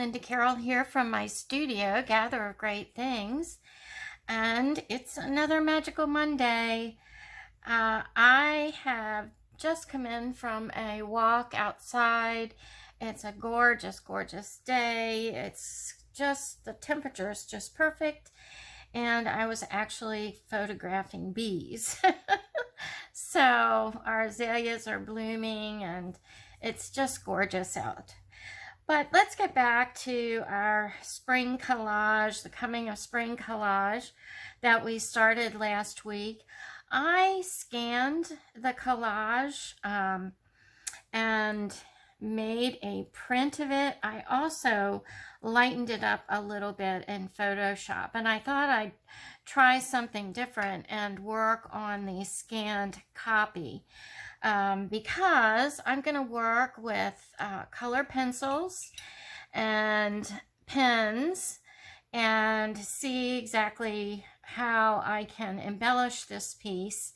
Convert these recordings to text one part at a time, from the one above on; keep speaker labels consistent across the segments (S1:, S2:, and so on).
S1: Linda Carroll here from my studio, Gather of Great Things, and it's another Magical Monday. I have just come in from a walk outside. It's a gorgeous, gorgeous day. It's just, the temperature is just perfect, and I was actually photographing bees. So our azaleas are blooming, and it's just gorgeous out. But let's get back to our spring collage, the coming of spring collage that we started last week. I scanned the collage and made a print of it. I also lightened it up a little bit in Photoshop, and I thought I'd try something different and work on the scanned copy. Because I'm going to work with color pencils and pens and see exactly how I can embellish this piece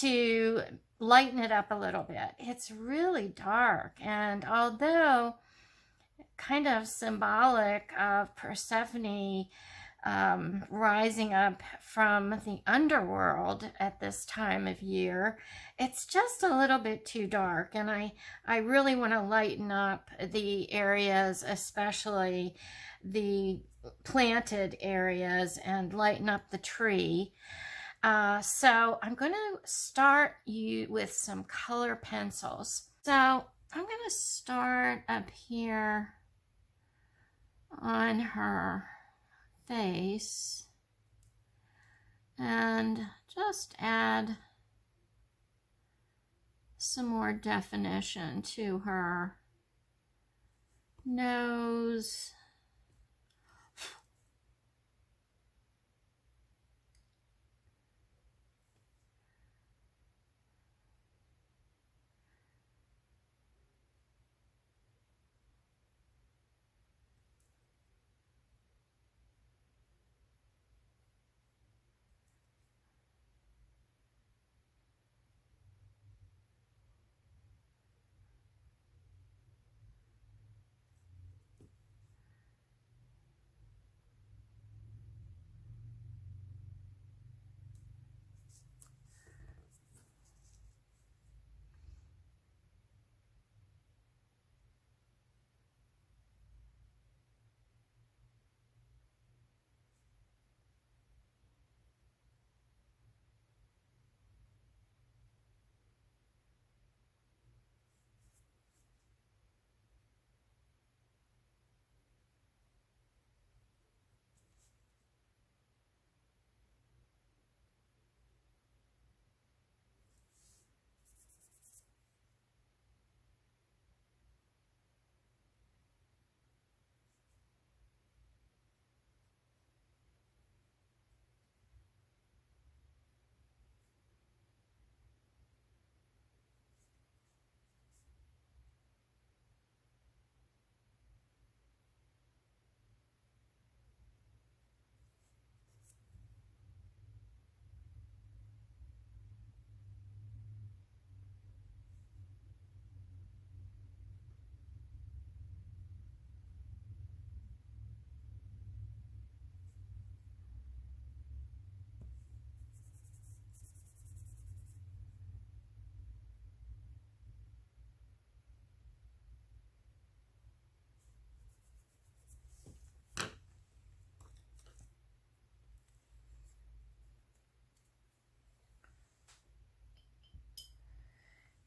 S1: to lighten it up a little bit. It's really dark, and although kind of symbolic of Persephone rising up from the underworld at this time of year, it's just a little bit too dark, and I really want to lighten up the areas, especially the planted areas, and lighten up the tree. So I'm going to start you with some color pencils. So I'm going to start up here on her face and just add some more definition to her nose.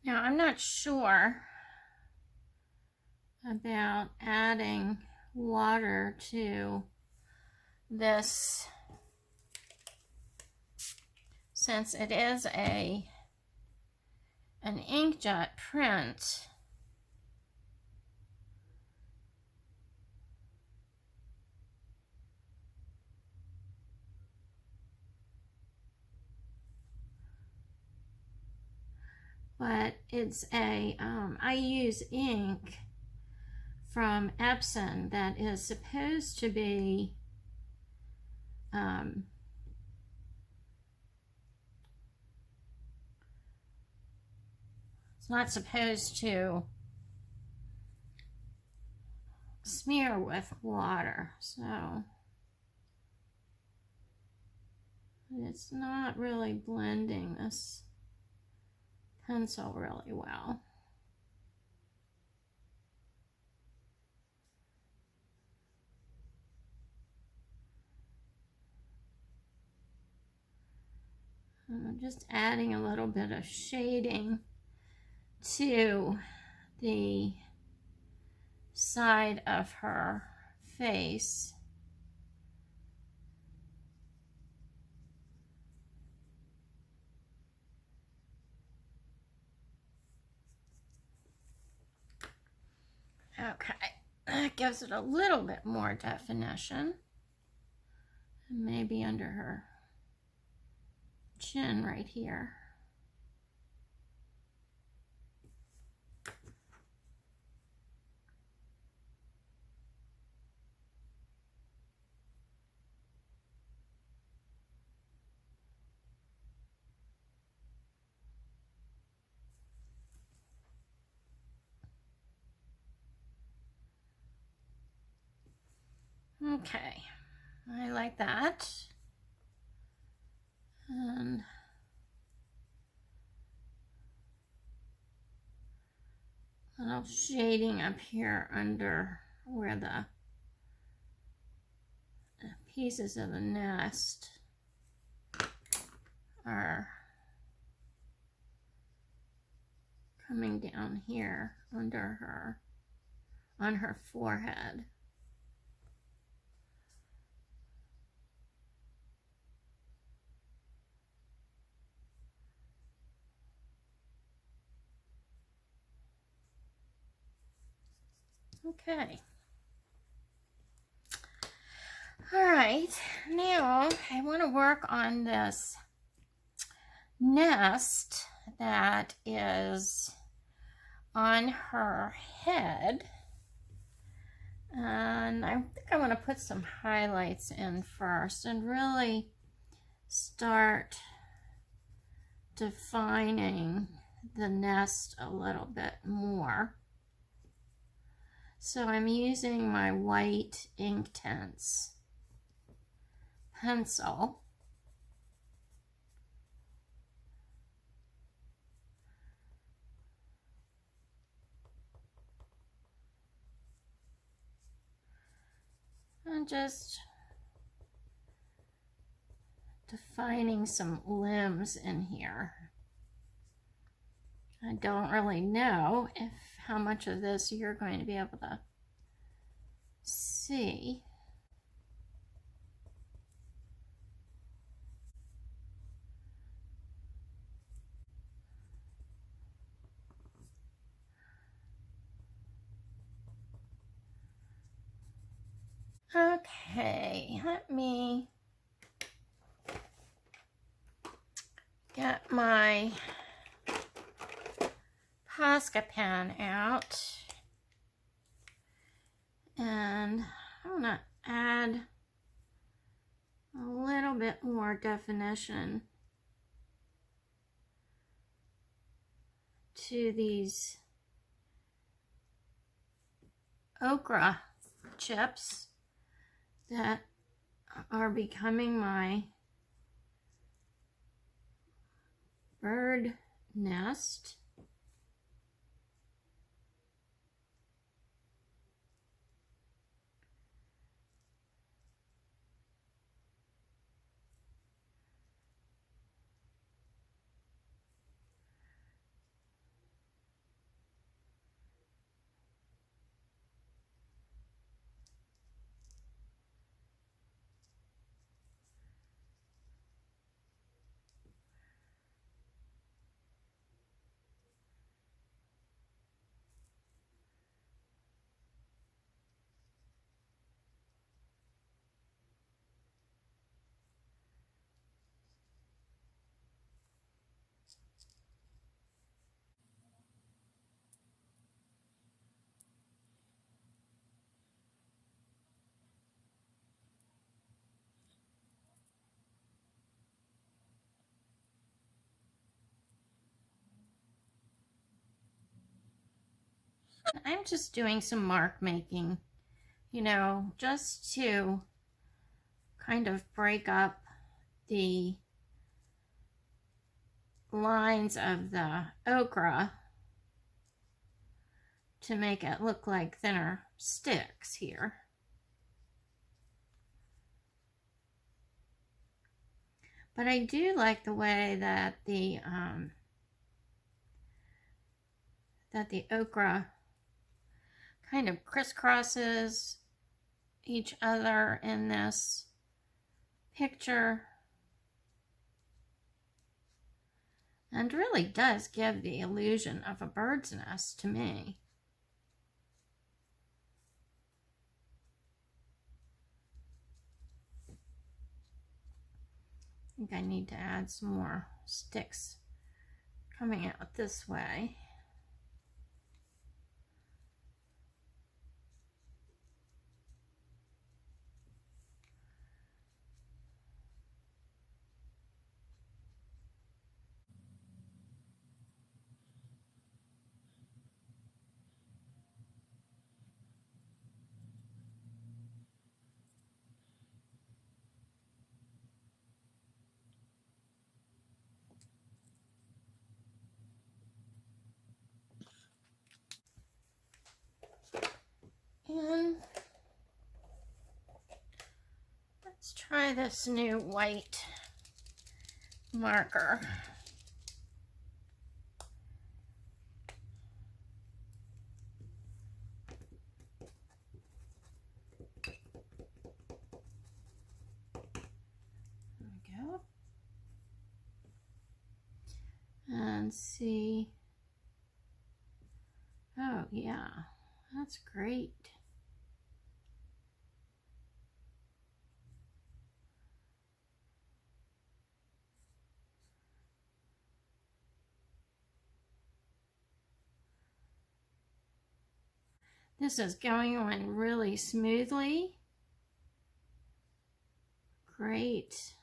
S1: Now, I'm not sure about adding water to this, since it is an inkjet print. But it's I use ink from Epson that is supposed to be it's not supposed to smear with water. So it's not really blending this pencil really well. I'm just adding a little bit of shading to the side of her face. Okay, that gives it a little bit more definition. And maybe under her chin right here. Okay, I like that. And a little shading up here under where the pieces of the nest are coming down here under her, on her forehead. Okay. All right, now I want to work on this nest that is on her head. And I think I want to put some highlights in first and really start defining the nest a little bit more. So I'm using my white Inktense pencil. And just defining some limbs in here. I don't really know how much of this you're going to be able to see. Okay, let me get my Posca pen out, and I want to add a little bit more definition to these okra chips that are becoming my bird nest. I'm just doing some mark making you know, just to kind of break up the lines of the ochre to make it look like thinner sticks here. But I do like the way that the ochre kind of crisscrosses each other in this picture, and really does give the illusion of a bird's nest to me. I think I need to add some more sticks coming out this way. And let's try this new white marker. There we go. And see. Oh yeah, that's great. This is going on really smoothly. Great.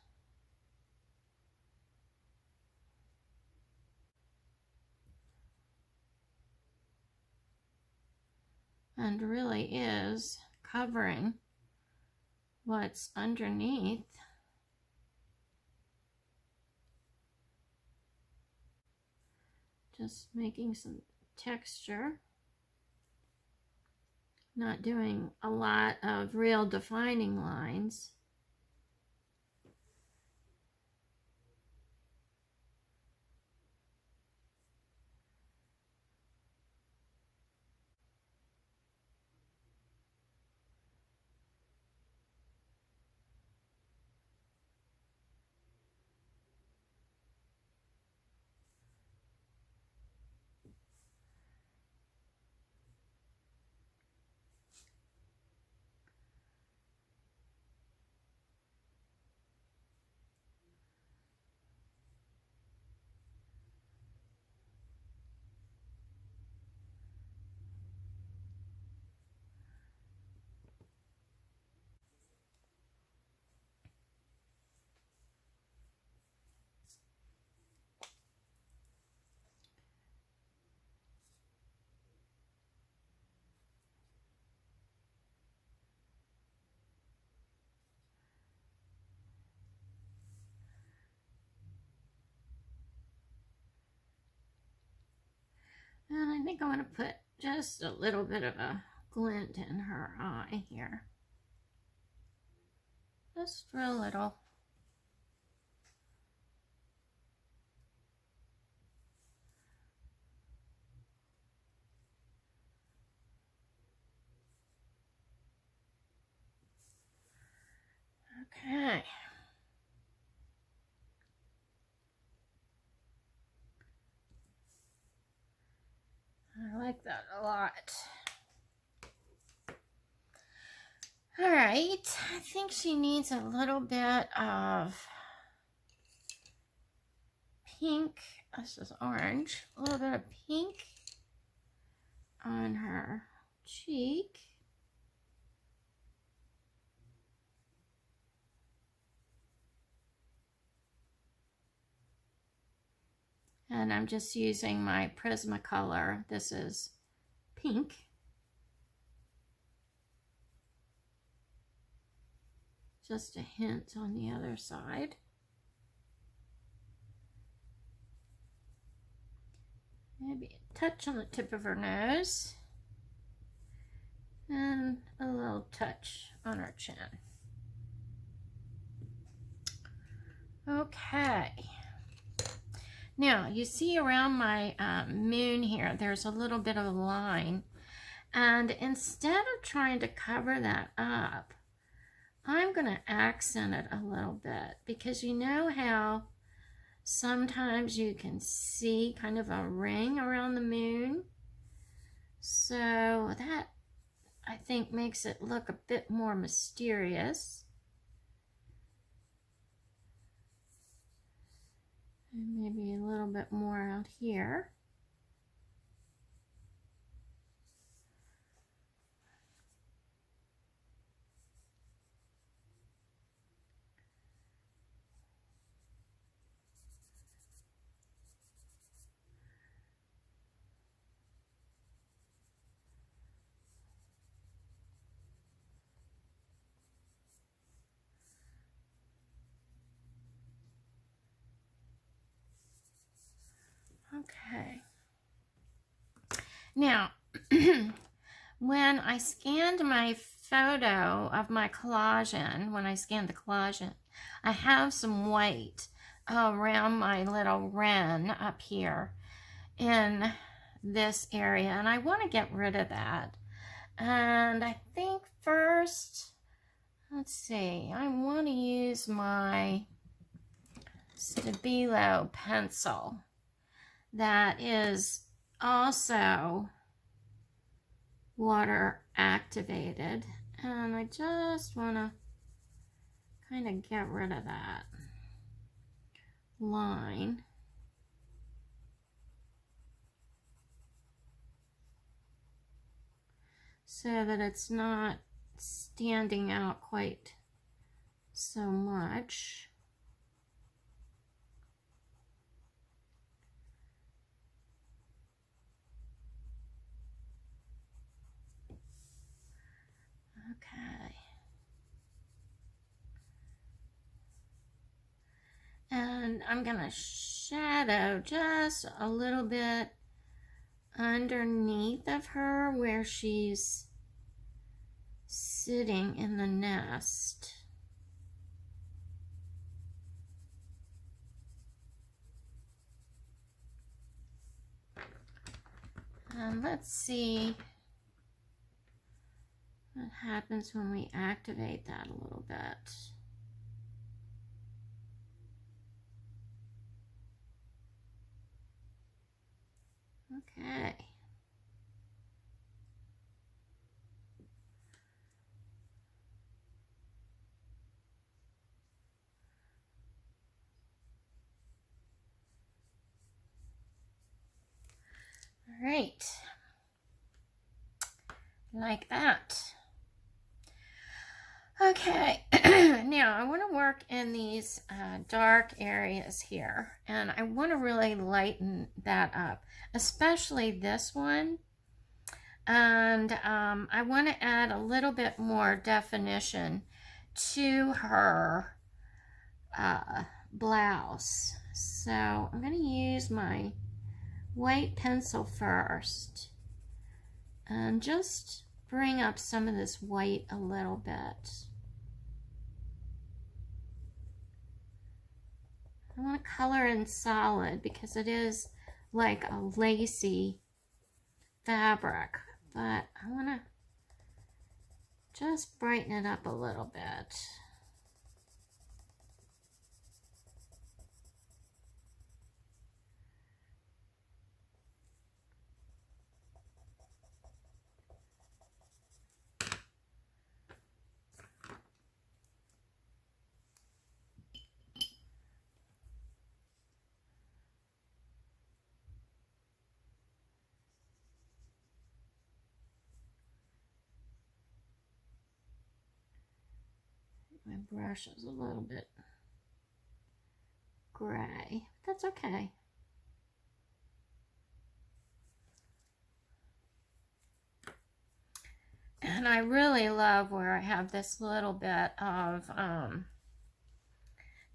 S1: And really is covering what's underneath. Just making some texture. Not doing a lot of real defining lines. And I think I want to put just a little bit of a glint in her eye here. Just real little. Okay. I like that a lot. All right, I think she needs a little bit of pink. This is orange. A little bit of pink on her cheek. And I'm just using my Prismacolor. This is pink. Just a hint on the other side. Maybe a touch on the tip of her nose. And a little touch on her chin. Okay. Now, you see around my moon here, there's a little bit of a line. And instead of trying to cover that up, I'm going to accent it a little bit, because you know how sometimes you can see kind of a ring around the moon? So that, I think, makes it look a bit more mysterious. And maybe a little bit more out here. Okay. Now, when I scanned my photo of my collage in, when I scanned the collage in, I have some white around my little wren up here in this area, and I want to get rid of that. And I think first, let's see, I want to use my Stabilo pencil that is also water activated, and I just want to kind of get rid of that line. So that it's not standing out quite so much. Okay. And I'm going to shadow just a little bit underneath of her where she's sitting in the nest. And let's see what happens when we activate that a little bit. Okay. All right. Like that. Okay, now I want to work in these dark areas here, and I want to really lighten that up, especially this one. And I want to add a little bit more definition to her blouse. So I'm going to use my white pencil first and just bring up some of this white a little bit. I want to color in solid because it is like a lacy fabric, but I want to just brighten it up a little bit. My brush is a little bit gray. That's okay. And I really love where I have this little bit of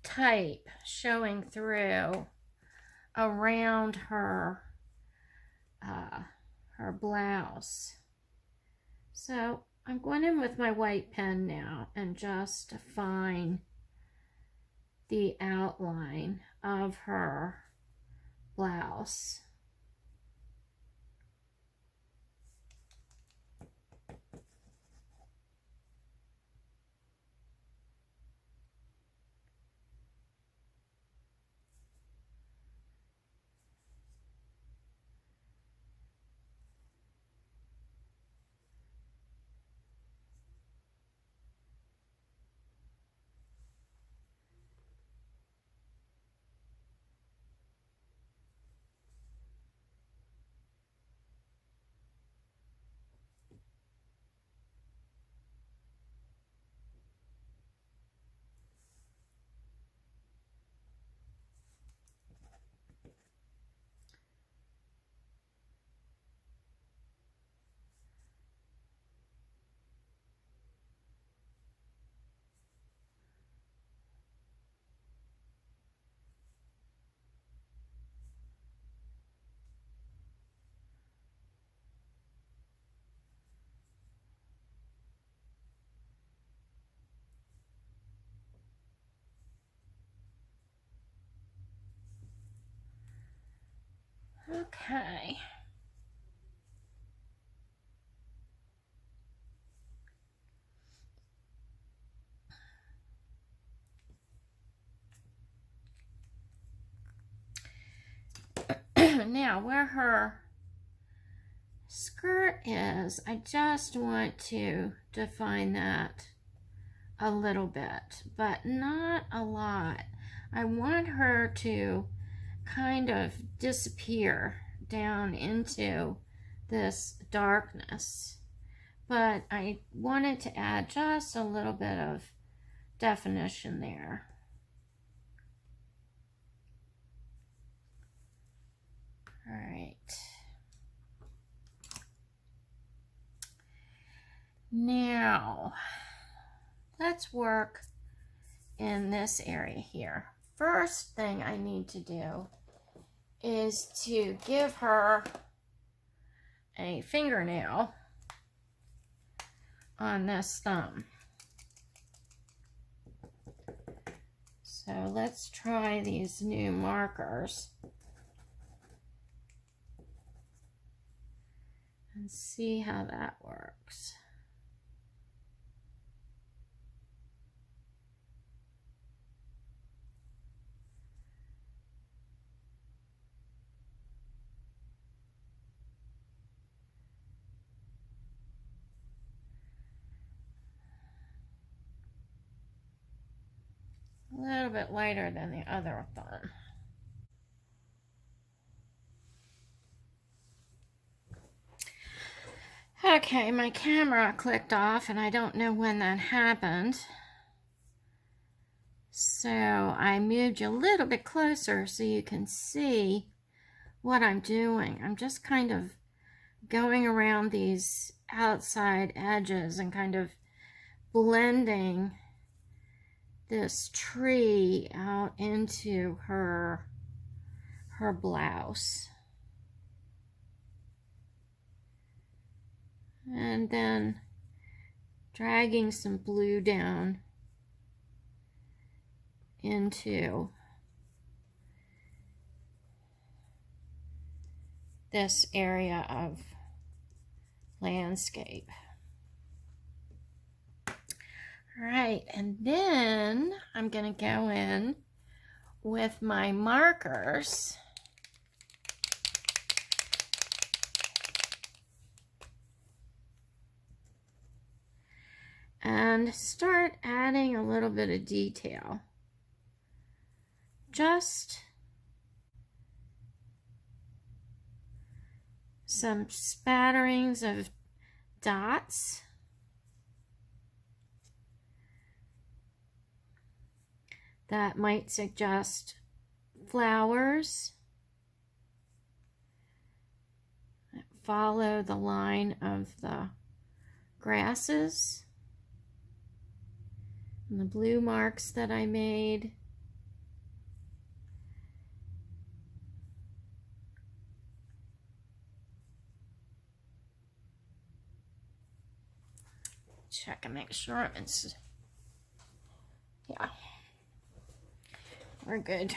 S1: type showing through around her her blouse. So I'm going in with my white pen now and just define the outline of her blouse. Okay. Now, where her skirt is, I just want to define that a little bit, but not a lot. I want her to kind of disappear down into this darkness, but I wanted to add just a little bit of definition there. All right. Now, let's work in this area here. First thing I need to do is to give her a fingernail on this thumb. So let's try these new markers and see how that works. A little bit lighter than the other thumb. Okay, my camera clicked off and I don't know when that happened. So I moved you a little bit closer so you can see what I'm doing. I'm just kind of going around these outside edges and kind of blending this tree out into her blouse. And then dragging some blue down into this area of landscape. All right, and then I'm going to go in with my markers and start adding a little bit of detail. Just some spatterings of dots. That might suggest flowers that follow the line of the grasses and the blue marks that I made. Check and make sure I'm in. Yeah, we're good.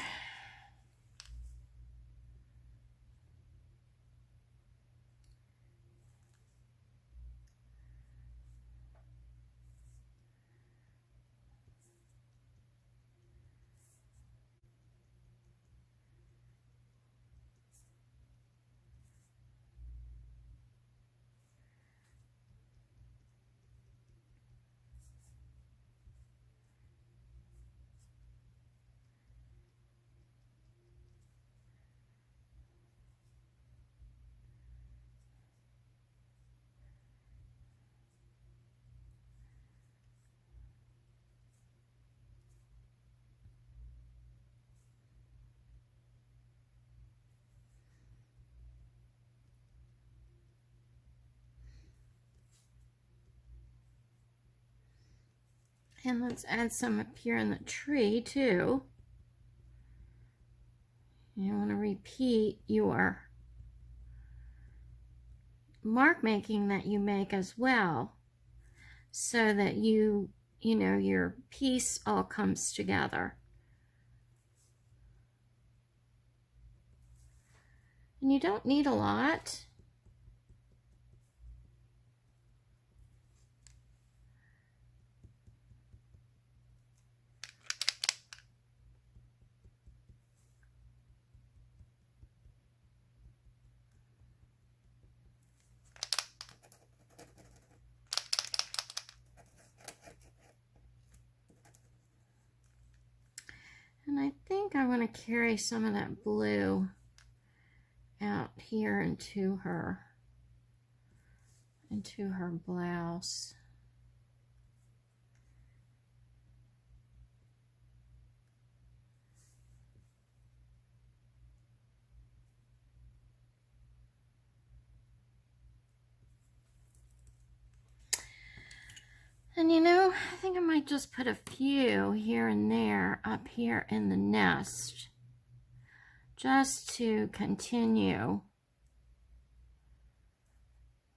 S1: And let's add some up here in the tree too. You want to repeat your mark making that you make as well, so that you know, your piece all comes together. And you don't need a lot. And I think I want to carry some of that blue out here into her blouse. And you know, I think I might just put a few here and there up here in the nest, just to continue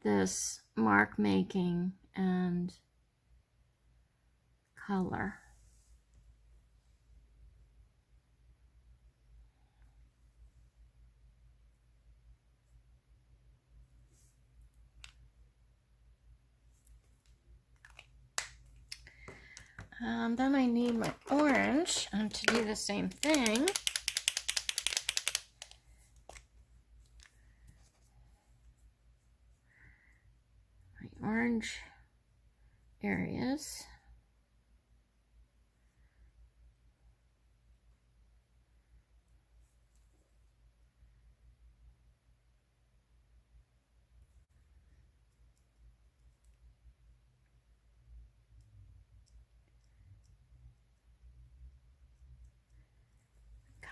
S1: this mark making and color. Then I need my orange to do the same thing. My orange areas.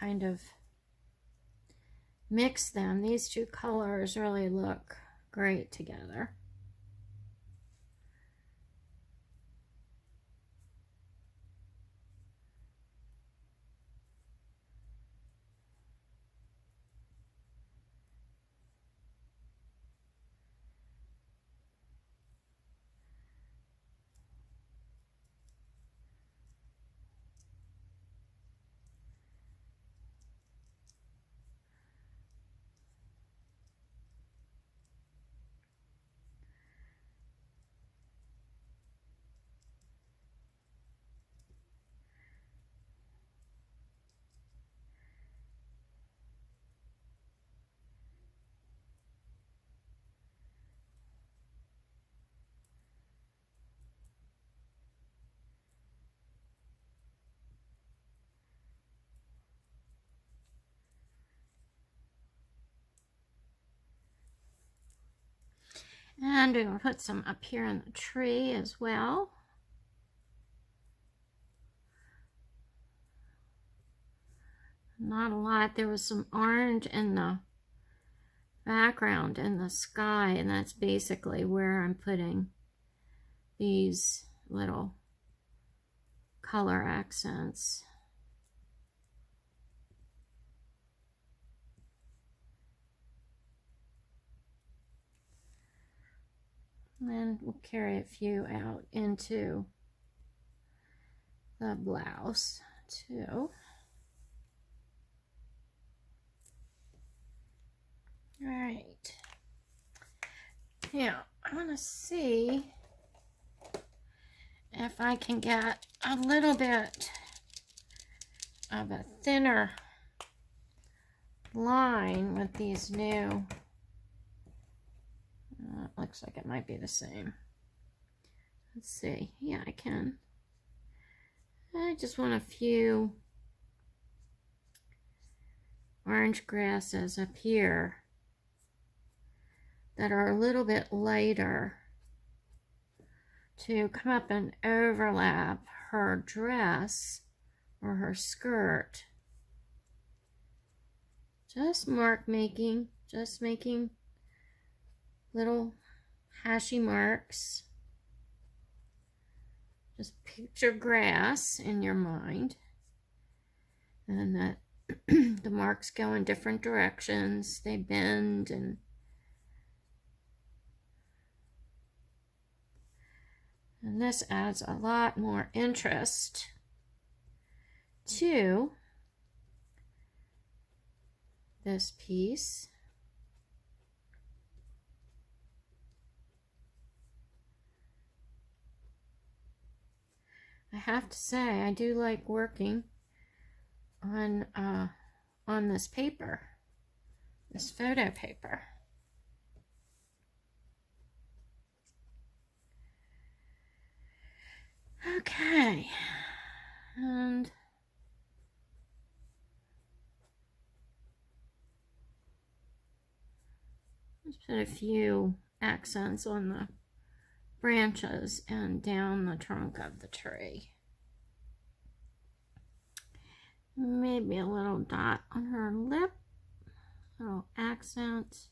S1: Kind of mix them. These two colors really look great together. And we're going to put some up here in the tree as well. Not a lot. There was some orange in the background in the sky, and that's basically where I'm putting these little color accents. And we'll carry a few out into the blouse too. All right. Now, I want to see if I can get a little bit of a thinner line with these new. Looks like it might be the same. Let's see. Yeah, I can. I just want a few orange grasses up here that are a little bit lighter to come up and overlap her dress or her skirt. Just mark making, just making little hashy marks. Just picture grass in your mind, and that the marks go in different directions. They bend, and this adds a lot more interest to this piece. I have to say, I do like working on this paper, this photo paper. Okay, and let's put a few accents on the branches and down the trunk of the tree. Maybe a little dot on her lip, little accent.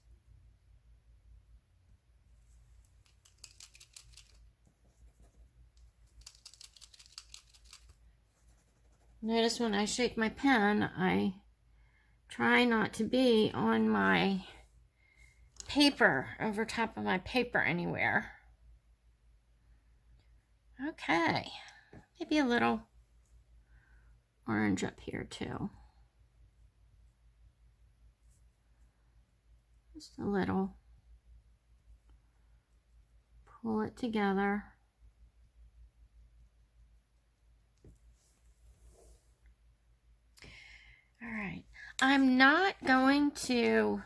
S1: Notice when I shake my pen, I try not to be on my paper, over top of my paper anywhere. Okay, maybe a little orange up here too. Just a little. Pull it together. All right, I'm not going to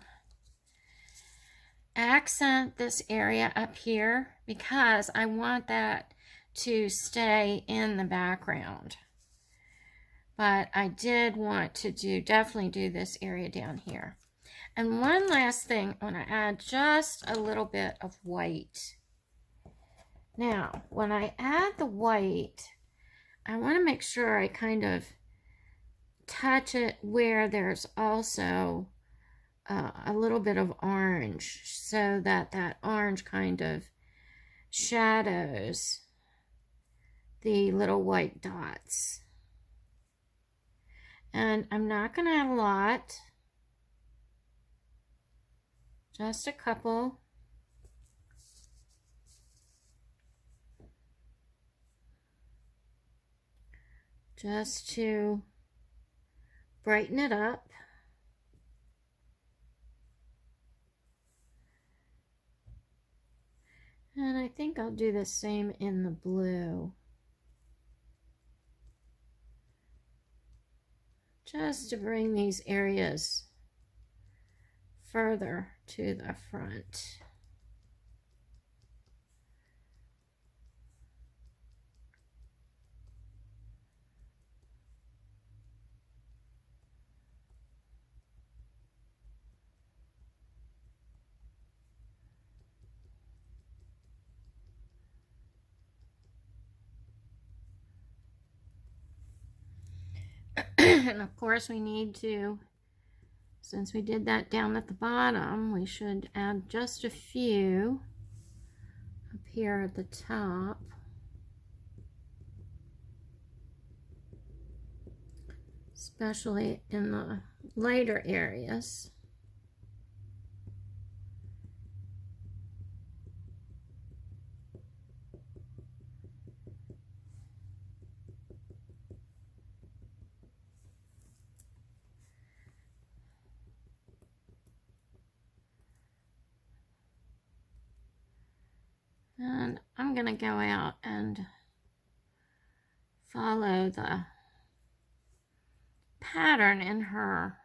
S1: accent this area up here because I want that to stay in the background. But I did want to definitely do this area down here. And one last thing, I want to add just a little bit of white. Now, when I add the white, I want to make sure I kind of touch it where there's also a little bit of orange, so that that orange kind of shadows the little white dots. And I'm not going to add a lot, just a couple. Just to brighten it up. And I think I'll do the same in the blue. Just to bring these areas further to the front. And of course we need to, since we did that down at the bottom, we should add just a few up here at the top. Especially in the lighter areas. And I'm going to go out and follow the pattern in her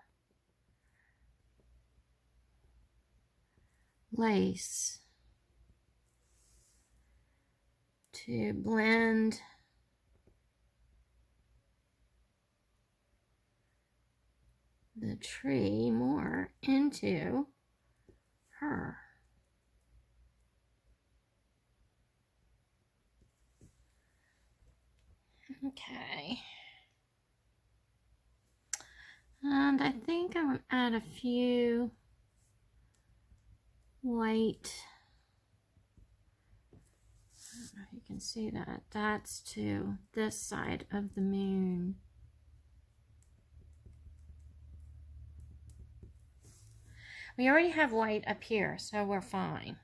S1: lace to blend the tree more into her. Okay. And I think I'm going to add a few white, I don't know if you can see that, that's to this side of the moon. We already have white up here, so we're fine.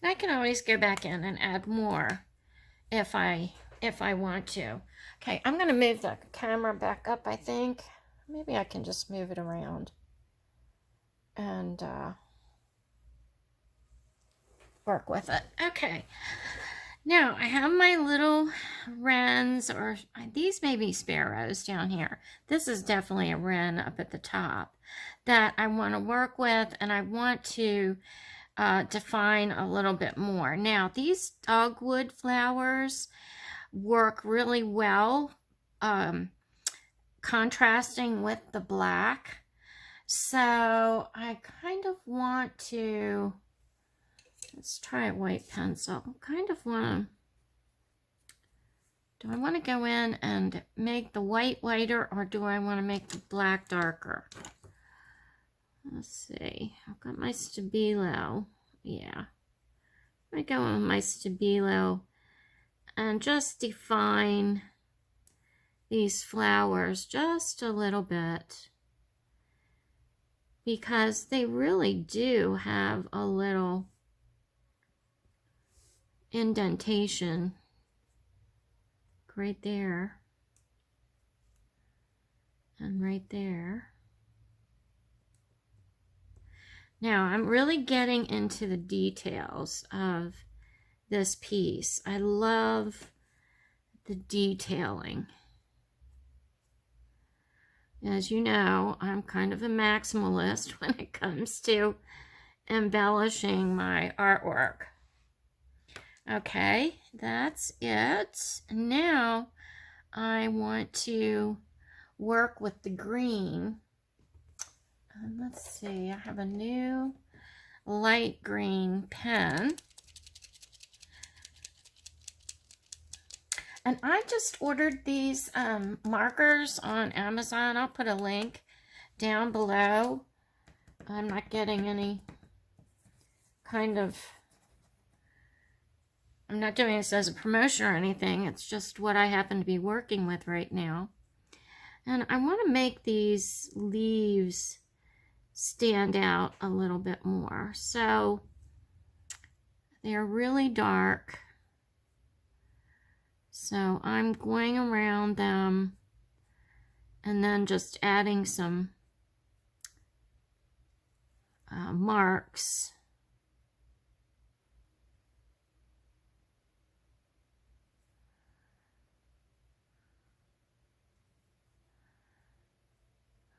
S1: And I can always go back in and add more if I want to. Okay, I'm going to move the camera back up, I think. Maybe I can just move it around and work with it. Okay, now I have my little wrens, or these may be sparrows down here. This is definitely a wren up at the top that I want to work with, and I want to define a little bit more. Now, these dogwood flowers work really well contrasting with the black. So I kind of want to, let's try a white pencil. Kind of want to, do I want to go in and make the white whiter, or do I want to make the black darker? Let's see, I've got my Stabilo. Yeah, I go with my Stabilo and just define these flowers just a little bit, because they really do have a little indentation right there and right there. Now I'm really getting into the details of this piece. I love the detailing. As you know, I'm kind of a maximalist when it comes to embellishing my artwork. Okay, that's it. Now I want to work with the green. And let's see, I have a new light green pen. And I just ordered these markers on Amazon. I'll put a link down below. I'm not getting any kind of, I'm not doing this as a promotion or anything. It's just what I happen to be working with right now. And I want to make these leaves stand out a little bit more. So they're really dark. So I'm going around them and then just adding some marks.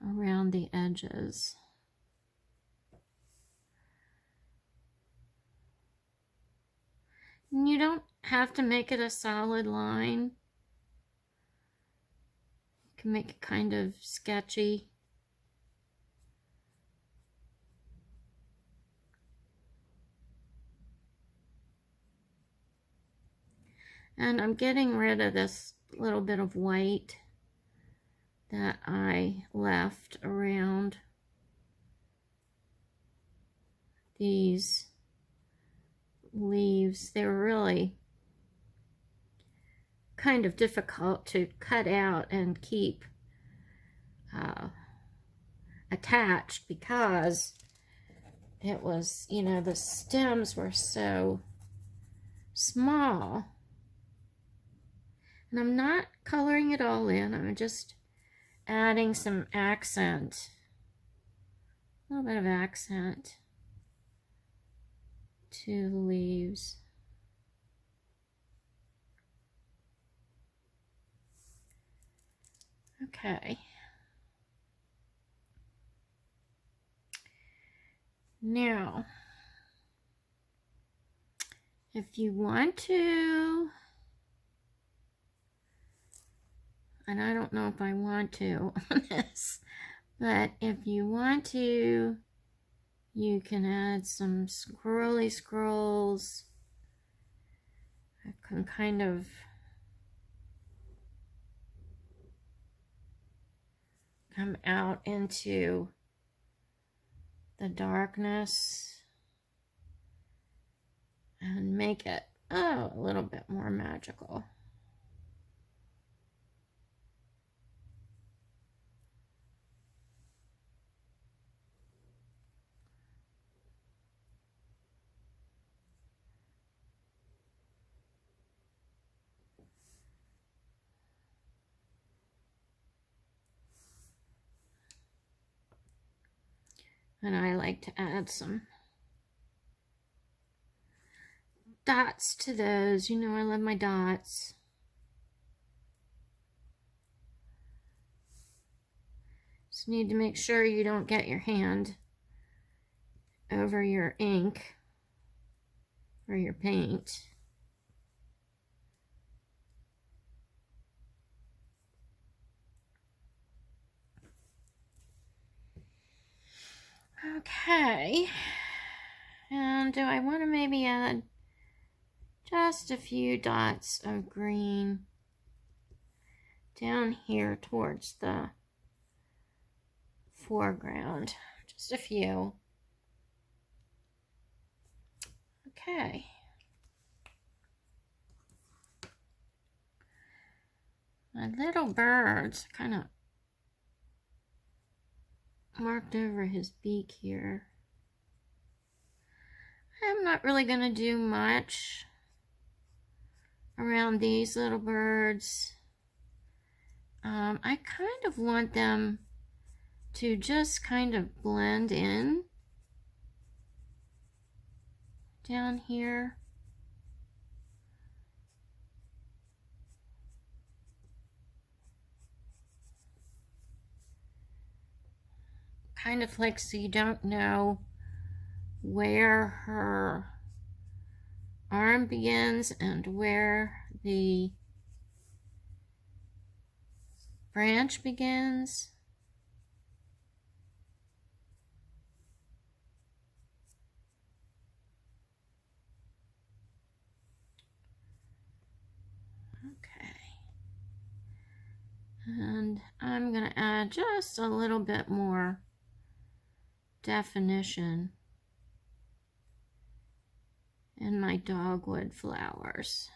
S1: Around the edges. And you don't have to make it a solid line. You can make it kind of sketchy. And I'm getting rid of this little bit of white that I left around these leaves. They were really kind of difficult to cut out and keep attached because it was, you know, the stems were so small. And I'm not coloring it all in. I'm just adding some accent, a little bit of accent to the leaves. Okay. Now, if you want to, and I don't know if I want to on this, but if you want to, you can add some scrolly scrolls. I can kind of come out into the darkness and make it a little bit more magical. And I like to add some dots to those. You know, I love my dots. Just need to make sure you don't get your hand over your ink or your paint. Okay, and do I want to maybe add just a few dots of green down here towards the foreground? Just a few. Okay. My little bird's kind of marked over his beak here. I'm not really going to do much around these little birds. I kind of want them to just kind of blend in down here. Kind of like so you don't know where her arm begins and where the branch begins. Okay. And I'm going to add just a little bit more definition in my dogwood flowers.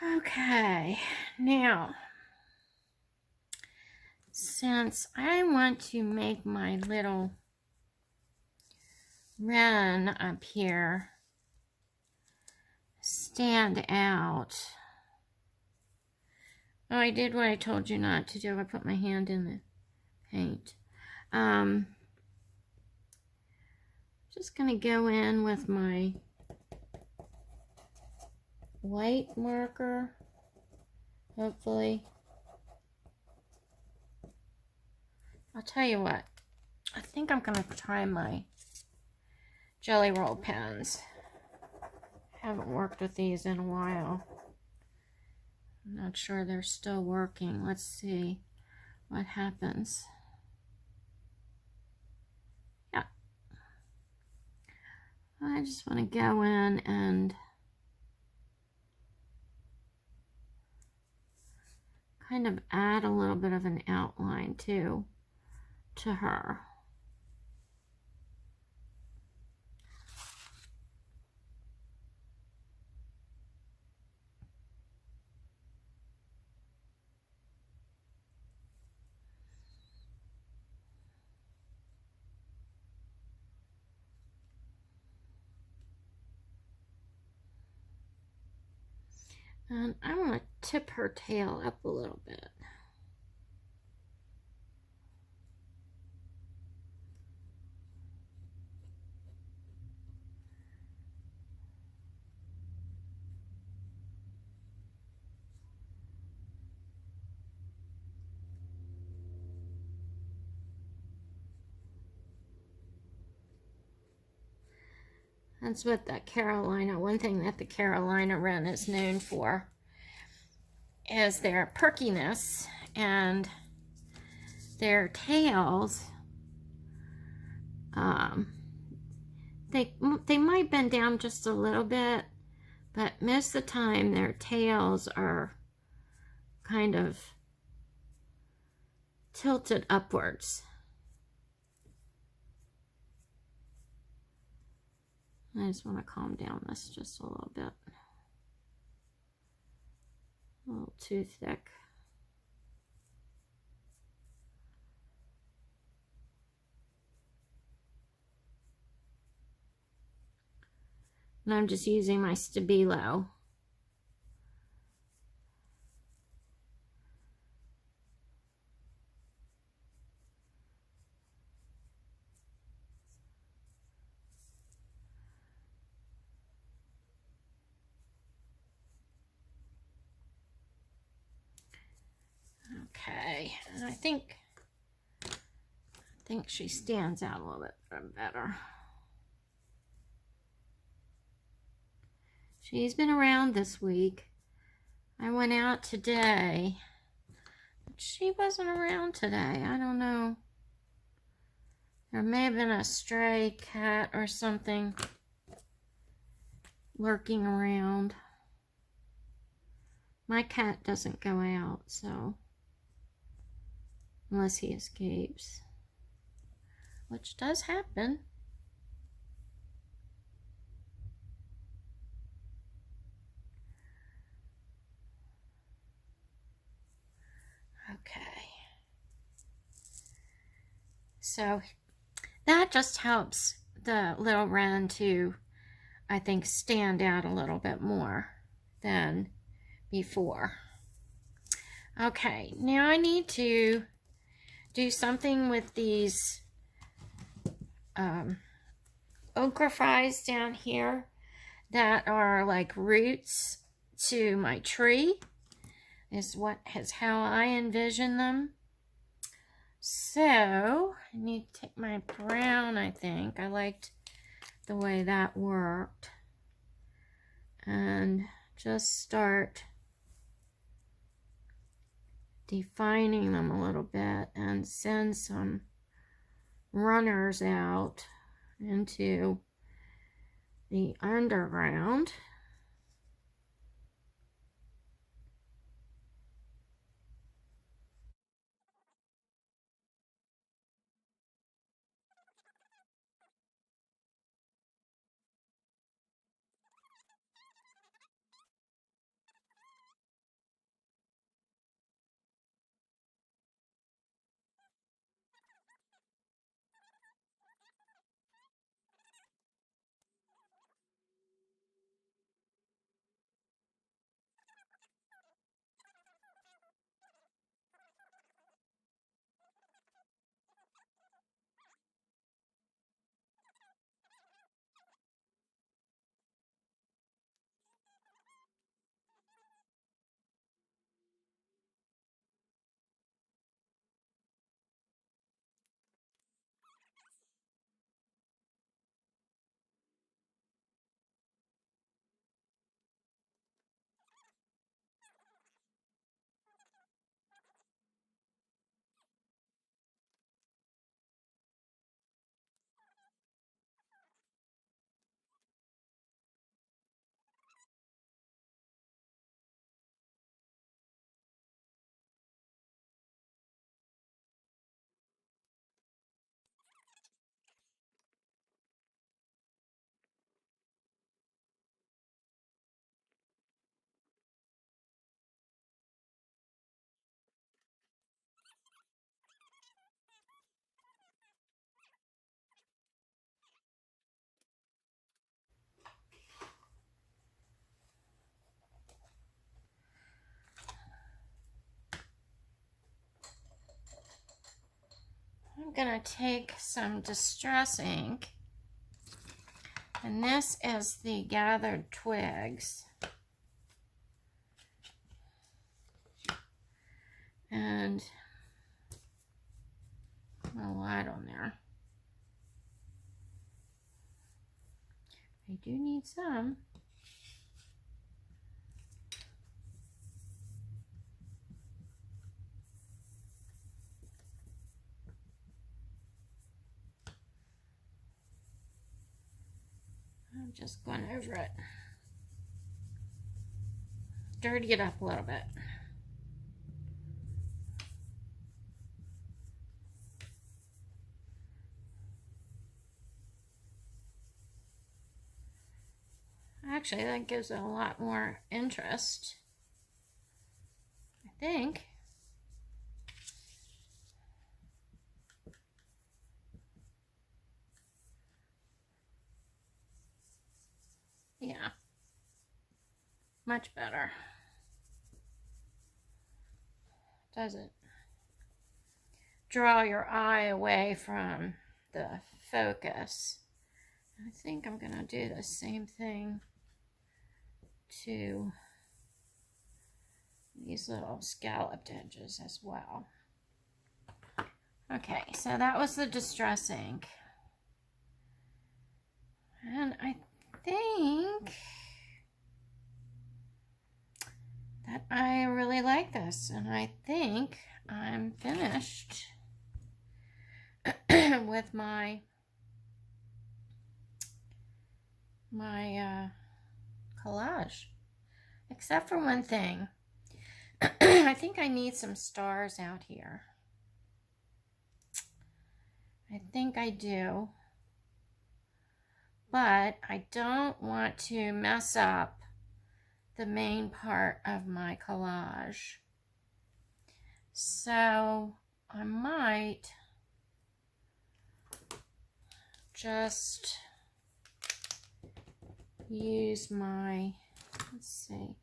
S1: Okay, now, since I want to make my little wren up here stand out. Oh, I did what I told you not to do. I put my hand in the paint. Just gonna go in with my white marker, hopefully. I'll tell you what, I think I'm gonna try my jelly roll pens. Haven't worked with these in a while. I'm not sure they're still working. Let's see what happens. Yeah. I just want to go in and kind of add a little bit of an outline too to her. And I want to tip her tail up a little bit. That's what the Carolina, one thing that the Carolina Wren is known for is their perkiness, and their tails, they might bend down just a little bit, but most of the time their tails are kind of tilted upwards. I just want to calm down this just a little bit. A little too thick. And I'm just using my Stabilo. Okay, and I think she stands out a little bit better. She's been around this week. I went out today, but she wasn't around today. I don't know. There may have been a stray cat or something lurking around. My cat doesn't go out, so unless he escapes, which does happen. Okay. So that just helps the little wren to, I think, stand out a little bit more than before. Okay, now I need to do something with these ochre fries down here that are like roots to my tree, is how I envision them. So I need to take my brown, I think. I liked the way that worked. And just start defining them a little bit and send some runners out into the underground. gonna take some distress ink, and this is the Gathered Twigs, and a light on there. I do need some. I'm just going over it. Dirty it up a little bit. Actually, that gives it a lot more interest, I think. Yeah, much better. Doesn't draw your eye away from the focus. I think I'm gonna do the same thing to these little scalloped edges as well. Okay, so that was the distress ink. And I think that I really like this, and I think I'm finished with my collage, except for one thing. I think I need some stars out here. I think I do, but I don't want to mess up the main part of my collage. So I might just use my, let's see.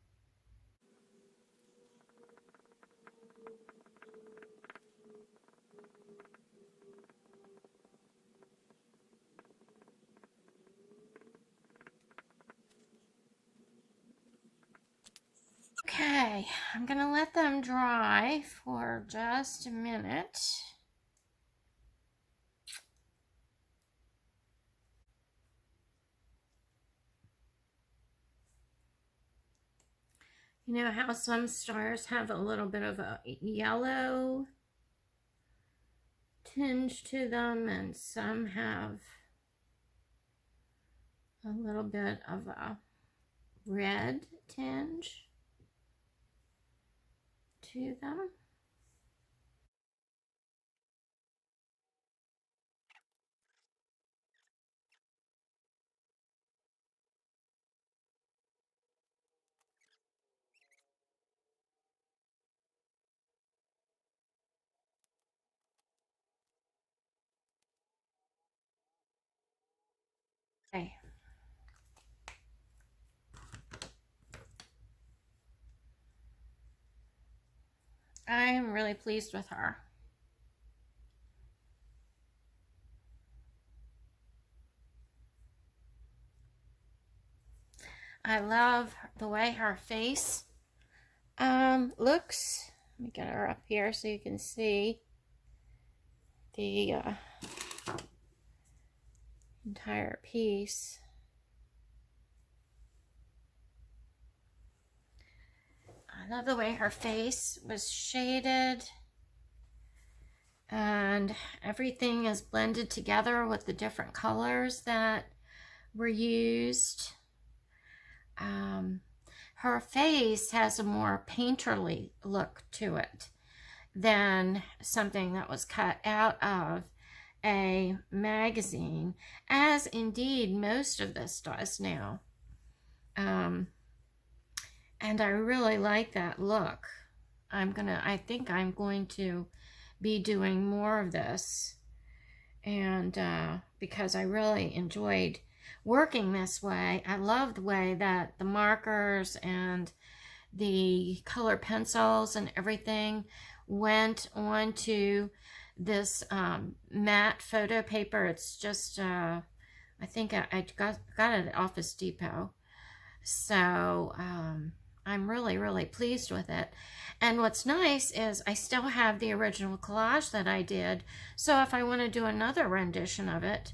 S1: Okay, I'm gonna let them dry for just a minute. You know how some stars have a little bit of a yellow tinge to them, and some have a little bit of a red tinge to them. Okay. I am really pleased with her. I love the way her face looks. Let me get her up here so you can see the entire piece. I love the way her face was shaded, and everything is blended together with the different colors that were used. Her face has a more painterly look to it than something that was cut out of a magazine, as indeed most of this does now. And I really like that look. I think I'm going to be doing more of this, and because I really enjoyed working this way. I love the way that the markers and the color pencils and everything went onto this matte photo paper. It's just, I think I got it at Office Depot. So I'm really, really pleased with it. And what's nice is I still have the original collage that I did. So if I want to do another rendition of it,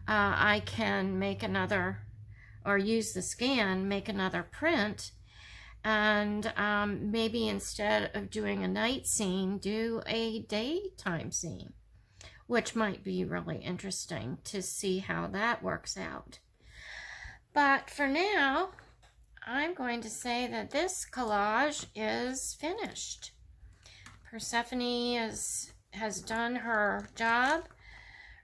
S1: I can make another, or use the scan, make another print, and maybe instead of doing a night scene, do a daytime scene, which might be really interesting to see how that works out. But for now, I'm going to say that this collage is finished. Persephone has done her job,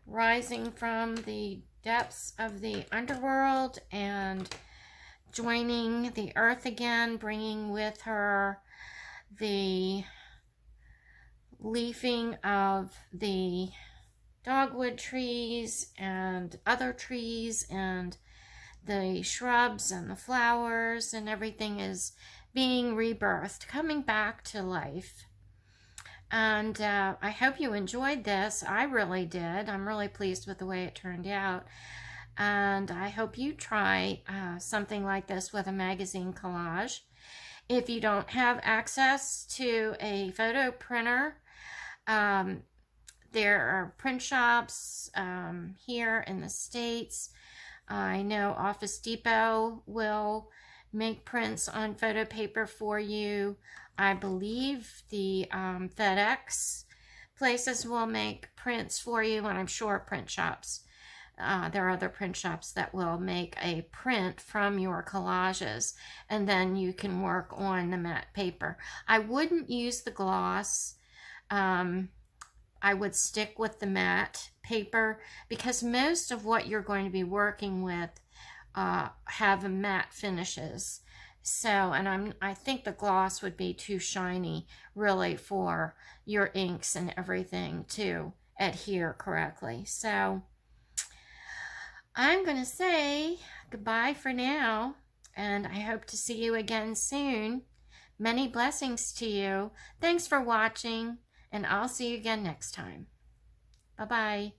S1: rising from the depths of the underworld and joining the earth again, bringing with her the leafing of the dogwood trees and other trees, and the shrubs and the flowers, and everything is being rebirthed, coming back to life. And I hope you enjoyed this. I really did. I'm really pleased with the way it turned out. And I hope you try something like this with a magazine collage. If you don't have access to a photo printer, there are print shops here in the States. I know Office Depot will make prints on photo paper for you. I believe the FedEx places will make prints for you, and I'm sure print shops. There are other print shops that will make a print from your collages, and then you can work on the matte paper. I wouldn't use the gloss. I would stick with the matte paper, because most of what you're going to be working with have matte finishes. So, and I think the gloss would be too shiny really for your inks and everything to adhere correctly. So I'm going to say goodbye for now, and I hope to see you again soon. Many blessings to you. Thanks for watching, and I'll see you again next time. Bye-bye.